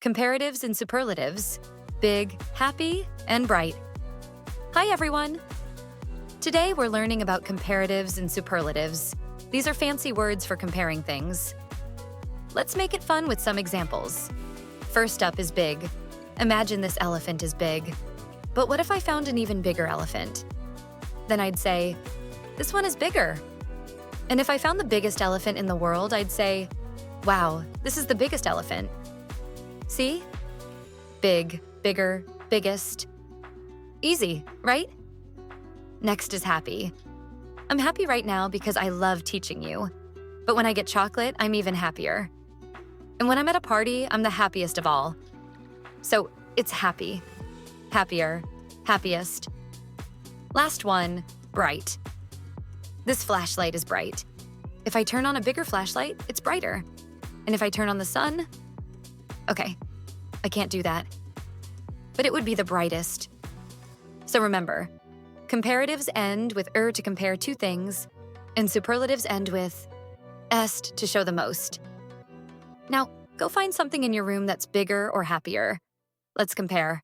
Comparatives and superlatives, big, happy, and bright. Hi everyone! Today we're learning about comparatives and superlatives. These are fancy words for comparing things. Let's make it fun with some examples. First up is big. Imagine this elephant is big. But what if I found an even bigger elephant? Then I'd say, this one is bigger. And if I found the biggest elephant in the world, I'd say, wow, this is the biggest elephant. See? Big, bigger, biggest. Easy, right? Next is happy. I'm happy right now because I love teaching you. But when I get chocolate, I'm even happier. And when I'm at a party, I'm the happiest of all. So it's happy, happier, happiest. Last one, bright. This flashlight is bright. If I turn on a bigger flashlight, it's brighter. And if I turn on the sun, okay, I can't do that. But it would be the brightest. So remember, comparatives end with to compare two things, and superlatives end with est to show the most. Now, go find something in your room that's bigger or happier. Let's compare.